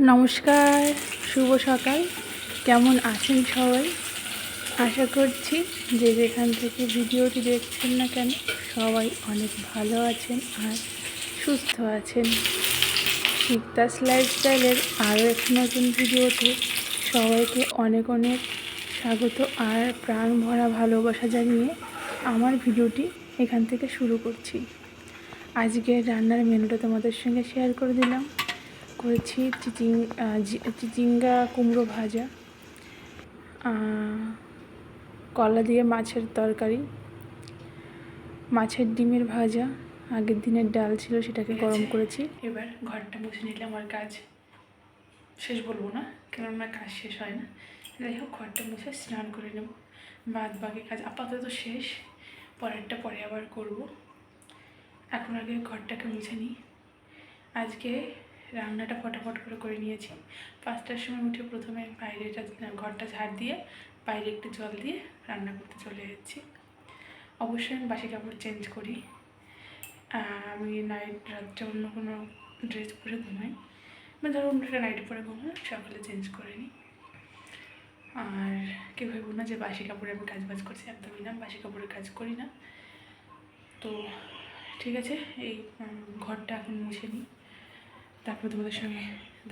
নমস্কার, শুভ সকাল। কেমন আছেন সবাই? আশা করছি যে যেখান থেকে ভিডিওটি দেখছেন না কেন সবাই অনেক ভালো আছেন আর সুস্থ আছেন। শিকদাস লাইফস্টাইলের আরও একটি নতুন ভিডিওতে সবাইকে অনেক অনেক স্বাগত আর প্রাণ ভরা ভালোবাসা জানিয়ে আমার ভিডিওটি এখান থেকে শুরু করছি। আজকের রান্নার মেনুটা তোমাদের সঙ্গে শেয়ার করে দিলাম। করেছি চিচিঙ্গা কুমড়ো ভাজা, কলা দিয়ে মাছের তরকারি, মাছের ডিমের ভাজা, আগের দিনের ডাল ছিল সেটাকে গরম করেছি। এবার ঘরটা মুছে নিলাম, আর কাজ শেষ বলবো না, কেননা কাজ শেষ হয় না। যাই হোক, ঘরটা মুছে স্নান করে নেব। বাদ বাকি কাজ আপাতত শেষ, পরেরটা পরে আবার করব। এখন আগে ঘরটাকে মুছে নিই। আজকে রান্নাটা ফটাফট করে নিয়েছি। 5টার সময় উঠে প্রথমে বাইরেটা ঘরটা ঝাড় দিয়ে বাইরে একটু জল দিয়ে রান্না করতে চলে যাচ্ছি। অবশ্যই আমি বাসি কাপড় চেঞ্জ করি। আমি রাত্রে অন্য কোনো ড্রেস পরে ঘুমাই, মানে ধরো অন্য একটা নাইট পরে ঘুমাই, সকালে চেঞ্জ করে নিই। আর কেউ ভেবো না যে বাসি কাপড়ে আমি কাজ করছি, একদমই না, বাসি কাপড়ে কাজ করি না। তো ঠিক আছে, এই ঘরটা এখন মুছে নিই, তারপর তোমাদের সঙ্গে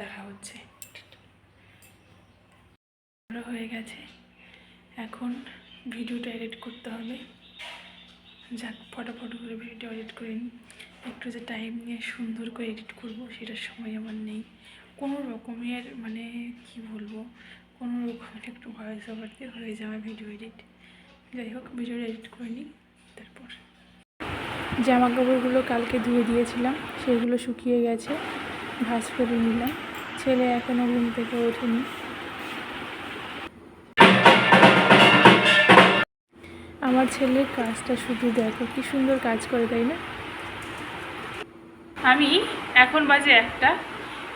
দেখা হচ্ছে। হয়ে গেছে, এখন ভিডিওটা এডিট করতে হবে। যাক, ফটাফট করে ভিডিও এডিট করে নিই। একটু যে টাইম নিয়ে সুন্দর করে এডিট করব সেটার সময় আমার নেই। কোনো রকমের মানে কি বলবো, কোনো রকমের একটু ভয়েস ওভার দিয়ে হয়ে যাওয়া ভিডিও এডিট। যাই হোক, ভিডিওটা এডিট করে নিই। তারপর জামা কাপড়গুলো কালকে ধুয়ে দিয়েছিলাম, সেগুলো শুকিয়ে গেছে, ভাঁজ করে নিলাম। ছেলে এখনও ঘুম থেকে ওঠেনি। আমার ছেলের কাজটা শুধু দেখো, কি সুন্দর কাজ করে, তাই না? আমি এখন বাজে 1টা,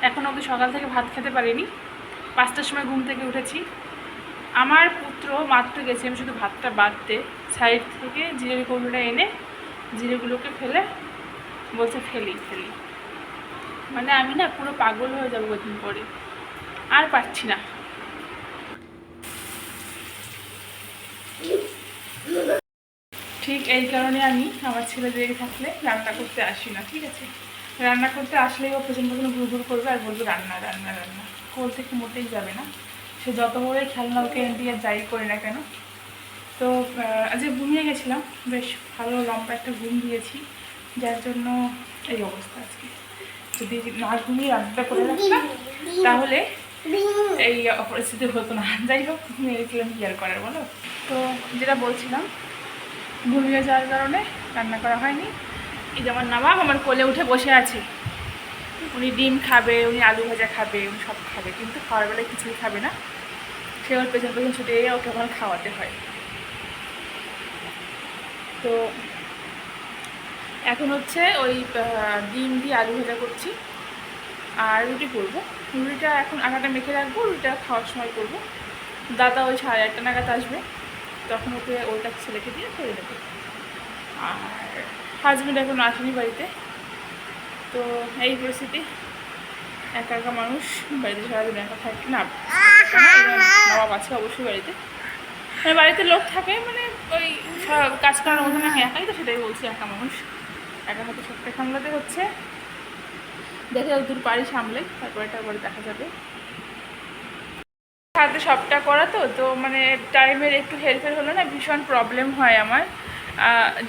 এখন অবধি সকাল থেকে ভাত খেতে পারিনি। 5টার সময় ঘুম থেকে উঠেছি। আমার পুত্র মাত্র গেছে, আমি শুধু ভাতটা বাড়তে সাইড থেকে জিরের কৌটোটা এনে জিরেগুলোকে ফেলে বলছে ফেলি। মানে আমি না পুরো পাগল হয়ে যাবো কদিন পরে, আর পারছি না। ঠিক এই কারণে আমি আমার ছেলে জেগে থাকলে রান্না করতে আসি না, ঠিক আছে? রান্না করতে আসলেই ও পেছন ঘুর করবে আর বলবে রান্না। কোল থেকে মোটেই যাবে না, সে যত বড় খেলনা ওকে দিয়ে যাই করি না কেন। তো আজকে ঘুমিয়ে গেছিলাম, বেশ ভালো লম্বা একটা ঘুম দিয়েছি, যার জন্য এই অবস্থা আজকে। যদি না ঘুমিয়ে রান্নাটা করে রাখতাম তাহলে এই পরিস্থিতি হতো না। যাই হোক, ঘুমিয়ে গেছিলাম, কি আর করার বলো। তো যেটা বলছিলাম, ঘুমিয়ে যাওয়ার কারণে রান্না করা হয়নি। এই যেমন নবাব আমার কোলে উঠে বসে আছে, উনি ডিম খাবে, উনি আলু ভাজা খাবে, উনি সব খাবে, কিন্তু খাওয়ার বেলায় কিছুই খাবে না। সে ওর পেছন ছুটে ওকে আমার খাওয়াতে হয়। তো এখন হচ্ছে ওই ডিম দিয়ে আলু ভাজা করছি আর রুটি করবো। রুটিটা এখন আটাটা মেখে রাখবো, রুটিটা খাওয়ার সময় করবো। দাদা ওই 8:30 নাগাদ আসবে, তখন ওকে ওইটা ছেলেকে দিয়ে করে দেবো। আর হাজব্যান্ড এখন আসেনি বাড়িতে। তো এই পরিস্থিতি, একা মানুষ বাড়িতে সারাদিন একা থাকে না। নবাব আছে অবশ্যই বাড়িতে, মানে বাড়িতে লোক থাকে, মানে ওই কাজ করার মতন আমি একাই, তো সেটাই বলছি, একা মানুষ, একা হাতে সবটা সামলাতে হচ্ছে। দেখে দূর পারি সামলে, তারপরে দেখা যাবে। হাতে সবটা করা তো মানে টাইমের একটু হেরফের হলো না, ভীষণ প্রবলেম হয় আমার।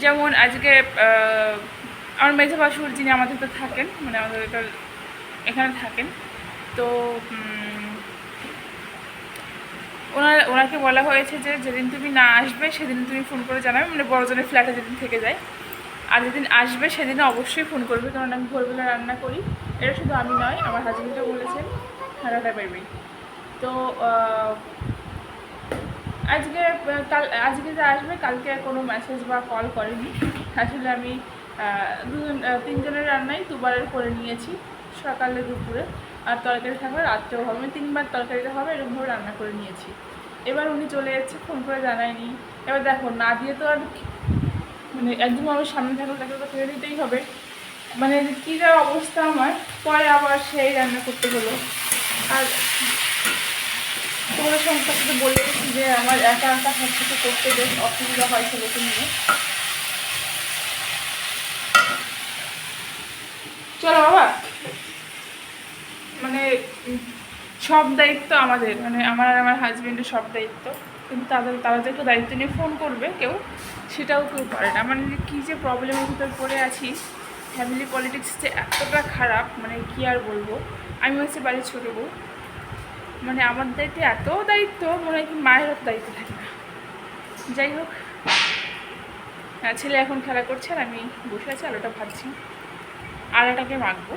যেমন আজকে আমার মেজো বাসুর, যিনি আমাদের তো থাকেন, মানে আমাদের এখানে থাকেন, তো ওনাকে বলা হয়েছে যে যেদিন তুমি না আসবে সেদিন তুমি ফোন করে জানাবে, মানে বড়জনের ফ্ল্যাটে যেদিন থেকে যায়, আর যেদিন আসবে সেদিন অবশ্যই ফোন করবে, কারণ আমি ভোরবেলা রান্না করি। এটা শুধু আমি নয়, আমার হাজবেন্ডও বলেছেন, সারাটা পারবেই। তো আজকে যে আসবে, কালকে কোনো মেসেজ বা কল করেনি। আসলে আমি 3জনের রান্নাই 2বারের করে নিয়েছি, সকালে দুপুরে, আর তরকারি থাকবে রাত্রেও হবে, মানে 3বার তরকারিটা হবে, এরকমভাবে রান্না করে নিয়েছি। এবার উনি চলে যাচ্ছে, ফোন করে জানায়নি। এবার দেখো, না দিয়ে তো আর মানে একজন মানুষ সামনে থাকলে তাকে তো ফেলে দিতেই হবে। মানে কী যা অবস্থা আমার, পরে আবার সেই রান্না করতে হলো। আর তোমাদের সংসার সাথে বলে যে আমার একা একা সব কিছু করতে বেশ অসুবিধা হয় ছেলেকে নিয়ে। চলো বাবা, মানে সব দায়িত্ব আমাদের, মানে আমার আর আমার হাজব্যান্ডের সব দায়িত্ব, কিন্তু তারা যে একটু দায়িত্ব নিয়ে ফোন করবে কেউ, সেটাও কেউ করে না। মানে কী যে প্রবলেমের ভিতর পড়ে আছি, ফ্যামিলি পলিটিক্স যে এতটা খারাপ, মানে কী আর বলবো। আমি হচ্ছে বাড়ির ছোটো বউ, মানে আমার দায়িত্বে এত দায়িত্ব, মনে হয় কি মায়ের হাতে দায়িত্ব থাকে না। যাই হোক, ছেলে এখন খেলা করছে আর আমি বসে আছি, আলোটা ভাবছি, আলোটাকে মাখবো।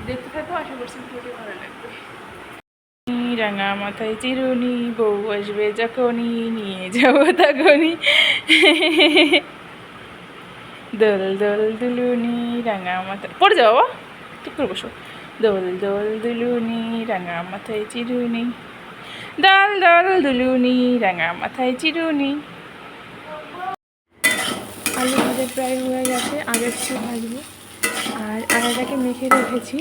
দেখতে থাকবো, আশা করছি ভিডিওটি ভালো লাগবে। রাঙা মাথায় চিরুনি, বউ আসবে যখনই নিয়ে যাবো তখনই, দোল দোল দুলুনি রাঙা মাথায়, পড়ে যাবো ঠিক করে বসো। দোল দোল দুলুনি রাঙা মাথায় চিরুনি, দোল দোল দুলুনি রাঙা মাথায় চিরুনি। আলু ভাজা প্রায় হয়ে গেছে, আগে একটু ভাজবো। আর আটাটাকে মেখে রেখেছি,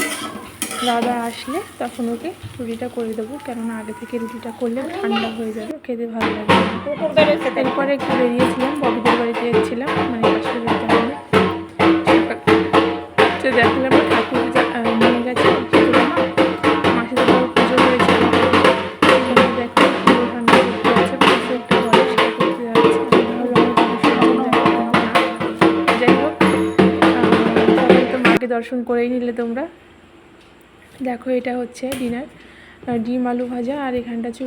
দাদা আসলে তখন ওকে রুটিটা করে দেবো, কেননা আগে থেকে রুটিটা করলে ঠান্ডা হয়ে যাবে, খেতে ভালো লাগবে। এরপরে একটু বেরিয়েছিলাম, ববিদের বাড়িতে যাচ্ছিলাম, মানে পাশের বাড়িতে হবে। তো দেখালাম ঠাকুর নিয়ে গেছে, মাসে তো পুজো হয়েছিল, দেখো ঠান্ডা করতে যাচ্ছে, পাশে একটা ঘরে সেটা করতে যাচ্ছে। যাই হোক, সবাই তো মাকে দর্শন করেই নিলে তোমরা। দেখো এটা হচ্ছে ডিনার, ডিম আলু ভাজা, আর এখানটা হচ্ছে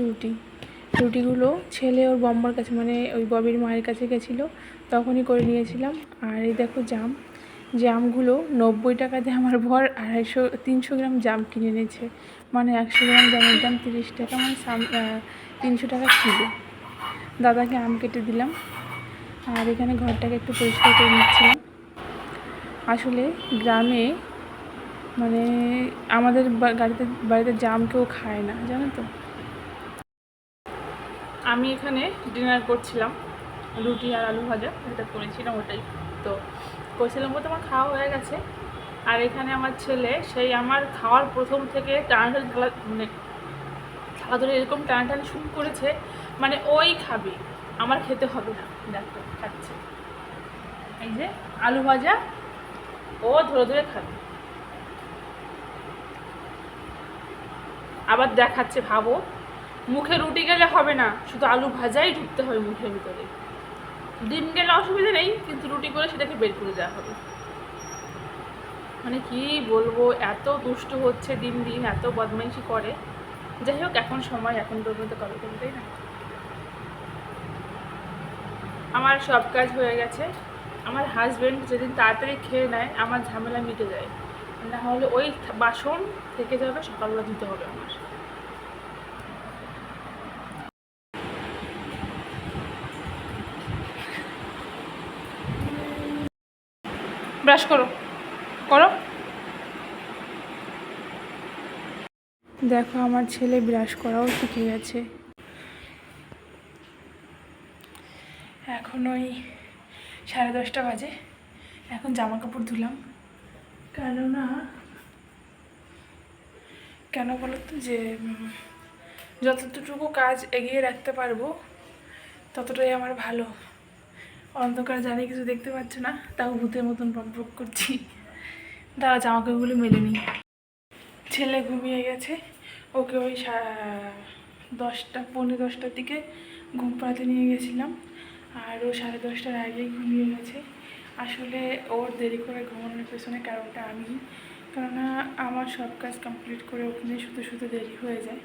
রুটিগুলো ছেলে ওর বম্মার কাছে, মানে ওই ববির মায়ের কাছে গেছিলো, তখনই করে নিয়েছিলাম। আর এই দেখো জামগুলো 90 টাকাতে আমার বর 300 গ্রাম জাম কিনে এনেছে, মানে 100 গ্রাম জামের দাম 30 টাকা, মানে 300 টাকা কিলো। দাদাকে আম কেটে দিলাম, আর এখানে ঘরটাকে একটু পরিষ্কার করে নিচ্ছিলাম। আসলে গ্রামে মানে আমাদের বাড়িতে জাম কেউ খায় না, জানো তো। আমি এখানে ডিনার করছিলাম, রুটি আর আলু ভাজা যেটা করেছিলাম ওটাই তো করেছিলাম, বলতে আমার খাওয়া হয়ে গেছে। আর এখানে আমার ছেলে সেই আমার খাওয়ার প্রথম থেকে টানাটানি মানে খেলাধুলা এরকম টানাটানি শুরু করেছে, মানে ওই খাবে, আমার খেতে হবে না। দেখো খাচ্ছে, এই যে আলু ভাজা ও ধরে ধরে খাবে, আবার দেখাচ্ছে। ভাবো, মুখে রুটি গেলে হবে না, শুধু আলু ভাজাই ঢুকতে হবে মুখের ভিতরে। ডিম গেলে অসুবিধা নেই, কিন্তু রুটি করে সেটাকে বের করে দেওয়া হবে। মানে কি বলবো, এত দুষ্ট হচ্ছে দিন দিন, এত বদমাইশি করে। যাই হোক, এখন সময়, এখন পর্যন্ত কবে করবে, তাই না। আমার সব কাজ হয়ে গেছে। আমার হাজব্যান্ড যেদিন তাড়াতাড়ি খেয়ে নেয়, আমার ঝামেলা মিটে যায়, না হলে ওই বাসন থেকে যাবে, সকালবেলা ধুতে হবে আমার। ব্রাশ করো করো। দেখো আমার ছেলে ব্রাশ করাও শিখে গেছে। এখন ওই 10:30 বাজে, এখন জামা কাপড় ধুলাম, কেন বলো তো, যে যতটুকু কাজ এগিয়ে রাখতে পারবো ততটাই আমার ভালো। অন্ধকার জানি কিছু দেখতে পাচ্ছ না, তাও ভূতের মতন বকবক করছি। দাঁড়া, জামা কাপড়গুলো মেলে নিই। ছেলে ঘুমিয়ে গেছে, ওকে ওই 10:15-10টার দিকে ঘুম পাড়াতে নিয়ে গেছিলাম, আর ও 10:30টার আগেই ঘুমিয়ে গেছে। আসলে ওর দেরি করে ঘুমানোর পেছনে কারণটা আমি, কেননা আমার সব কাজ কমপ্লিট করে ওখানে শুতে দেরি হয়ে যায়।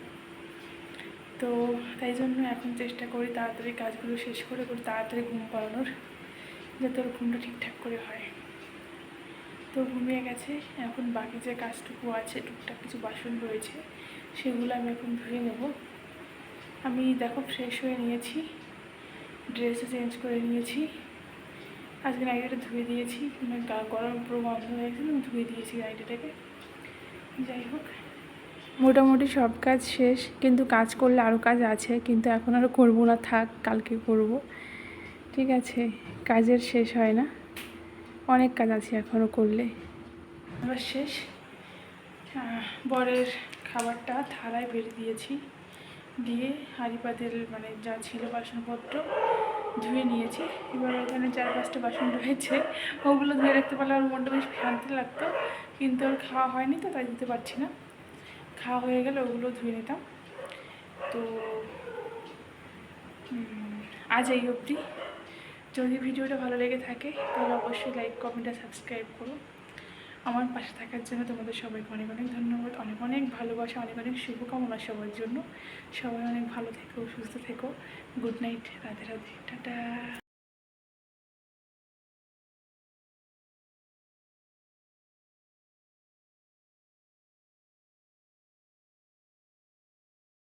তো তাই জন্য এখন চেষ্টা করি তাড়াতাড়ি কাজগুলো শেষ করে তাড়াতাড়ি ঘুম পাড়ানোর, যাতে ওর ঘুমটা ঠিকঠাক করে হয়। তো ঘুমিয়ে গেছে। এখন বাকি যে কাজটুকু আছে, টুকটাক কিছু বাসন রয়েছে, সেগুলো আমি এখন ধুয়ে নেব। আমি দেখো ফ্রেশ হয়ে নিয়েছি, ড্রেসও চেঞ্জ করে নিয়েছি, আজকে নাইটিটা ধুয়ে দিয়েছি, মানে গরম পুরো বন্ধ হয়ে গেছে, আমি ধুয়ে দিয়েছি নাইটিটাকে। যাই হোক, মোটামুটি সব কাজ শেষ, কিন্তু কাজ করলে আরও কাজ আছে, কিন্তু এখন আরও করবো না, থাক কালকে করব। ঠিক আছে, কাজের শেষ হয় না, অনেক কাজ আছে এখনও করলে। আবার শেষ। বরের খাবারটা থালায় বেড়ে দিয়েছি, দিয়ে হাঁড়ি পাতিল মানে যা ছিল বাসনপত্র ধুয়ে নিয়েছি। এবার ওখানে 4-5টা বাসন রয়েছে, ওগুলো ধুয়ে রাখতে পারলে আমার মনটা বেশ শান্তি লাগতো, কিন্তু আর খাওয়া হয়নি তো তাই দিতে পারছি না। খাওয়া হয়ে গেলে ওগুলো ধুয়ে নিতাম। তো আজ এই অবধি। যদি ভিডিওটা ভালো লেগে থাকে তাহলে অবশ্যই লাইক, কমেন্ট আর সাবস্ক্রাইব করো। আমার পাশে থাকার জন্য তোমাদের সবাইকে অনেক অনেক ধন্যবাদ, অনেক অনেক ভালোবাসা, অনেক অনেক শুভকামনা সবার জন্য। সবাই অনেক ভালো থেকো, সুস্থ থেকো। Good night, Radhe Radhe, tata.